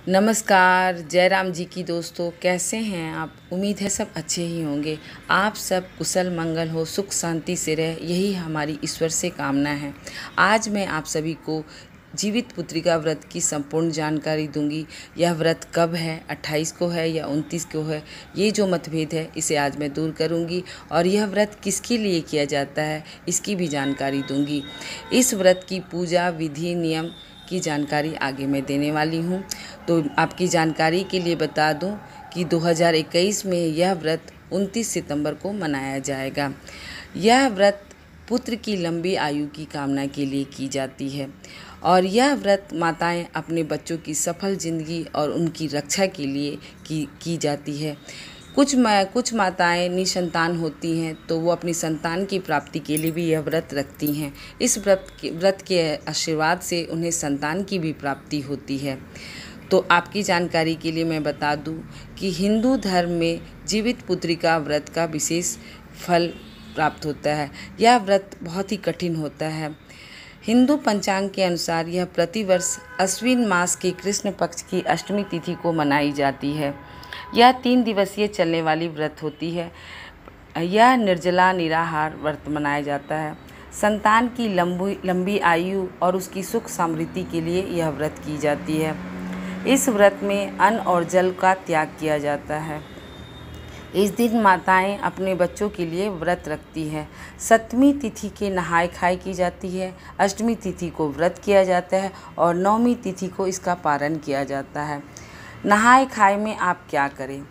नमस्कार, जय राम जी की दोस्तों। कैसे हैं आप? उम्मीद है सब अच्छे ही होंगे। आप सब कुशल मंगल हो, सुख शांति से रहे, यही हमारी ईश्वर से कामना है। आज मैं आप सभी को जीवित पुत्रिका व्रत की संपूर्ण जानकारी दूंगी। यह व्रत कब है, 28 को है या 29 को है, ये जो मतभेद है इसे आज मैं दूर करूंगी और यह व्रत किसके लिए किया जाता है इसकी भी जानकारी दूंगी। इस व्रत की पूजा विधि नियम की जानकारी आगे मैं देने वाली हूँ। तो आपकी जानकारी के लिए बता दूं कि 2021 में यह व्रत 29 सितंबर को मनाया जाएगा। यह व्रत पुत्र की लंबी आयु की कामना के लिए की जाती है और यह व्रत माताएं अपने बच्चों की सफल जिंदगी और उनकी रक्षा के लिए की जाती है। कुछ माताएं निसंतान होती हैं तो वो अपनी संतान की प्राप्ति के लिए भी यह व्रत रखती हैं। इस व्रत के आशीर्वाद से उन्हें संतान की भी प्राप्ति होती है। तो आपकी जानकारी के लिए मैं बता दूं कि हिंदू धर्म में जीवित पुत्रिका व्रत का विशेष फल प्राप्त होता है। यह व्रत बहुत ही कठिन होता है। हिंदू पंचांग के अनुसार यह प्रतिवर्ष अश्विन मास के कृष्ण पक्ष की अष्टमी तिथि को मनाई जाती है। यह 3 दिवसीय चलने वाली व्रत होती है। यह निर्जला निराहार व्रत मनाया जाता है। संतान की लंबी आयु और उसकी सुख समृद्धि के लिए यह व्रत की जाती है। इस व्रत में अन्न और जल का त्याग किया जाता है। इस दिन माताएं अपने बच्चों के लिए व्रत रखती है। 7वीं तिथि के नहाय खाए की जाती है। 8वीं तिथि को व्रत किया जाता है और 9वीं तिथि को इसका पारण किया जाता है। नहाय खाए में आप क्या करें?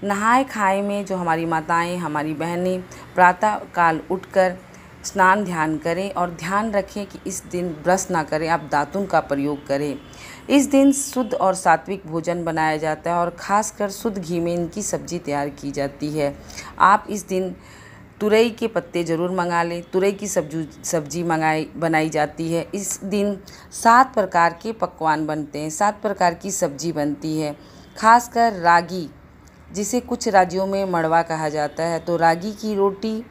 नहाय खाए में जो हमारी माताएं, हमारी बहनें प्रातः काल उठकर स्नान ध्यान करें और ध्यान रखें कि इस दिन ब्रश ना करें, आप दातुन का प्रयोग करें। इस दिन शुद्ध और सात्विक भोजन बनाया जाता है और ख़ासकर शुद्ध घी में इनकी सब्ज़ी तैयार की जाती है। आप इस दिन तुरई के पत्ते ज़रूर मंगा लें। तुरई की सब्जी बनाई जाती है। इस दिन 7 प्रकार के पकवान बनते हैं, 7 प्रकार की सब्जी बनती है। खासकर रागी, जिसे कुछ राज्यों में मड़वा कहा जाता है, तो रागी की रोटी,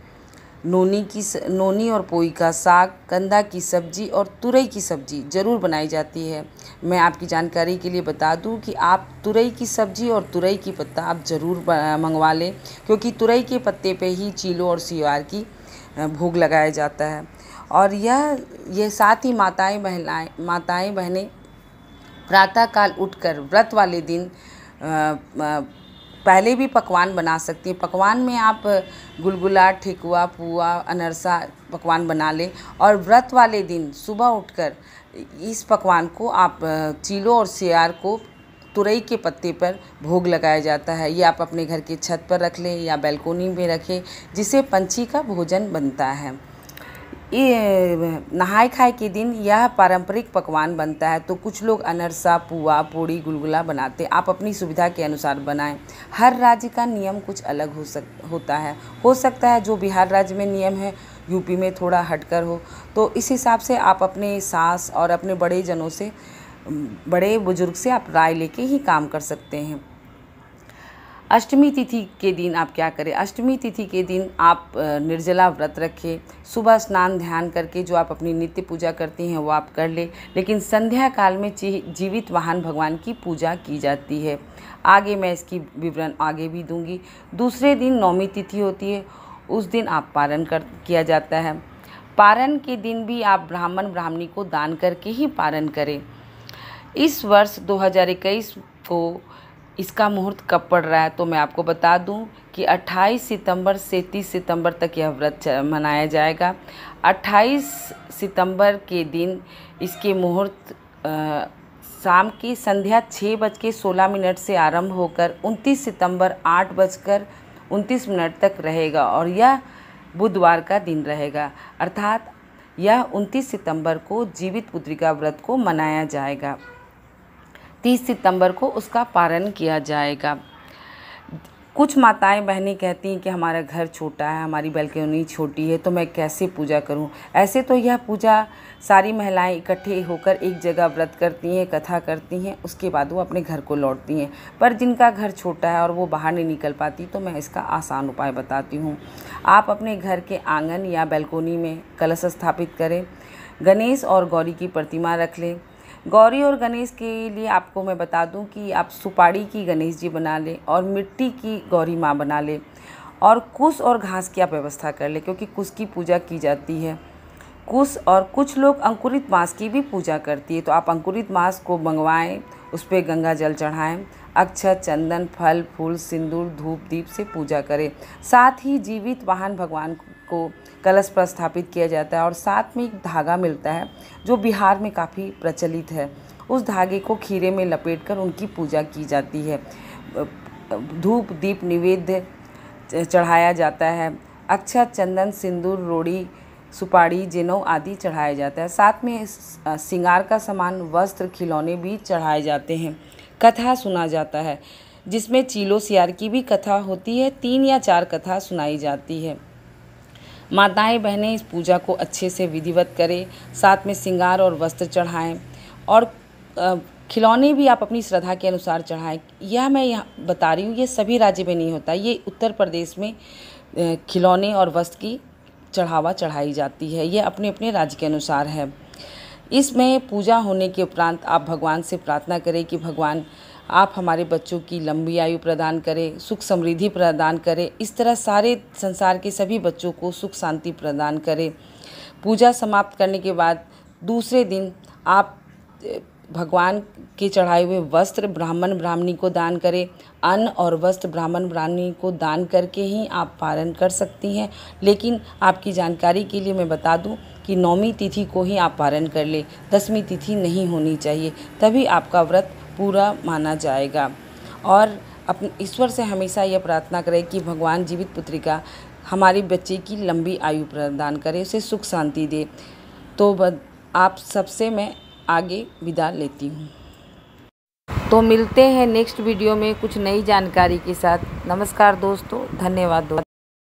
नोनी और पोई का साग, कंदा की सब्जी और तुरई की सब्जी ज़रूर बनाई जाती है। मैं आपकी जानकारी के लिए बता दूं कि आप तुरई की सब्जी और तुरई की पत्ता आप ज़रूर मंगवा लें, क्योंकि तुरई के पत्ते पे ही चीलो और सियार की भोग लगाया जाता है। और यह साथ ही माताएं बहनें प्रातःकाल उठकर व्रत वाले दिन पहले भी पकवान बना सकती हैं। पकवान में आप गुलगुला, ठेकुआ, पुआ, अनरसा पकवान बना लें और व्रत वाले दिन सुबह उठकर इस पकवान को आप चीलो और सियार को तुरई के पत्ते पर भोग लगाया जाता है। ये आप अपने घर के छत पर रख लें या बैल्कोनी में रखें, जिससे पंछी का भोजन बनता है। ये नहाय खाए के दिन यह पारंपरिक पकवान बनता है। तो कुछ लोग अनरसा, पुआ, पूड़ी, गुलगुला बनाते। आप अपनी सुविधा के अनुसार बनाएं। हर राज्य का नियम कुछ अलग होता है। हो सकता है जो बिहार राज्य में नियम है यूपी में थोड़ा हटकर हो। तो इस हिसाब से आप अपने सास और अपने बड़े बुजुर्ग से आप राय लेके ही काम कर सकते हैं। अष्टमी तिथि के दिन आप क्या करें? अष्टमी तिथि के दिन आप निर्जला व्रत रखें। सुबह स्नान ध्यान करके जो आप अपनी नित्य पूजा करती हैं वो आप कर लें, लेकिन संध्या काल में जीवित वाहन भगवान की पूजा की जाती है। आगे मैं इसकी विवरण आगे भी दूंगी। दूसरे दिन 9वीं तिथि होती है, उस दिन आप पारण किया जाता है। पारण के दिन भी आप ब्राह्मण ब्राह्मणी को दान करके ही पारण करें। इस वर्ष 2021 को इसका मुहूर्त कब पड़ रहा है तो मैं आपको बता दूं कि 28 सितंबर से 30 सितंबर तक यह व्रत मनाया जाएगा। 28 सितंबर के दिन इसके मुहूर्त शाम की संध्या 6:16 से आरंभ होकर 29 सितंबर 8:29 तक रहेगा और यह बुधवार का दिन रहेगा। अर्थात यह 29 सितंबर को जीवित पुत्रिका व्रत को मनाया जाएगा। 30 सितंबर को उसका पारण किया जाएगा। कुछ माताएं बहनें कहती हैं कि हमारा घर छोटा है, हमारी बैल्कनी छोटी है, तो मैं कैसे पूजा करूं? ऐसे तो यह पूजा सारी महिलाएं इकट्ठे होकर एक जगह व्रत करती हैं, कथा करती हैं, उसके बाद वो अपने घर को लौटती हैं। पर जिनका घर छोटा है और वो बाहर नहीं निकल पाती, तो मैं इसका आसान उपाय बताती हूँ। आप अपने घर के आंगन या बैल्कनी में कलश स्थापित करें, गणेश और गौरी की प्रतिमा रख लें, गौरी और गणेश के लिए आपको मैं बता दूं कि आप सुपारी की गणेश जी बना लें और मिट्टी की गौरी माँ बना लें और कुश और घास की आप व्यवस्था कर लें, क्योंकि कुश की पूजा की जाती है। कुश और कुछ लोग अंकुरित मांस की भी पूजा करती है, तो आप अंकुरित मांस को मंगवाएं, उस पर गंगा जल चढ़ाएं, अक्षत, चंदन, फल फूल, सिंदूर, धूप दीप से पूजा करें। साथ ही जीवित वाहन भगवान को कलश पर स्थापित किया जाता है और साथ में एक धागा मिलता है जो बिहार में काफ़ी प्रचलित है। उस धागे को खीरे में लपेटकर उनकी पूजा की जाती है। धूप दीप निवेद्य चढ़ाया जाता है। अक्षत, चंदन, सिंदूर, रोड़ी, सुपारी, जनेऊ आदि चढ़ाया जाता है। साथ में श्रृंगार का सामान, वस्त्र, खिलौने भी चढ़ाए जाते हैं। कथा सुना जाता है, जिसमें चीलो सियार की भी कथा होती है। 3 या 4 कथा सुनाई जाती है। माताएं बहनें इस पूजा को अच्छे से विधिवत करें, साथ में श्रृंगार और वस्त्र चढ़ाएं और खिलौने भी आप अपनी श्रद्धा के अनुसार चढ़ाएं। यह मैं यहाँ बता रही हूँ, ये सभी राज्य में नहीं होता, ये उत्तर प्रदेश में खिलौने और वस्त्र की चढ़ावा चढ़ाई जाती है। ये अपने अपने राज्य के अनुसार है। इसमें पूजा होने के उपरांत आप भगवान से प्रार्थना करें कि भगवान आप हमारे बच्चों की लंबी आयु प्रदान करें, सुख समृद्धि प्रदान करें, इस तरह सारे संसार के सभी बच्चों को सुख शांति प्रदान करें। पूजा समाप्त करने के बाद दूसरे दिन आप भगवान के चढ़ाए हुए वस्त्र ब्राह्मण ब्राह्मणी को दान करें। अन्न और वस्त्र ब्राह्मण ब्राह्मणी को दान करके ही आप पारण कर सकती हैं, लेकिन आपकी जानकारी के लिए मैं बता दूं कि 9वीं तिथि को ही आप पारण कर ले, 10वीं तिथि नहीं होनी चाहिए, तभी आपका व्रत पूरा माना जाएगा। और अपने ईश्वर से हमेशा यह प्रार्थना करें कि भगवान जीवित पुत्रिका हमारे बच्चे की लंबी आयु प्रदान करे, उसे सुख शांति दे। तो आप सबसे मैं आगे विदा लेती हूँ। तो मिलते हैं नेक्स्ट वीडियो में कुछ नई जानकारी के साथ। नमस्कार दोस्तों, धन्यवाद दोस्तों।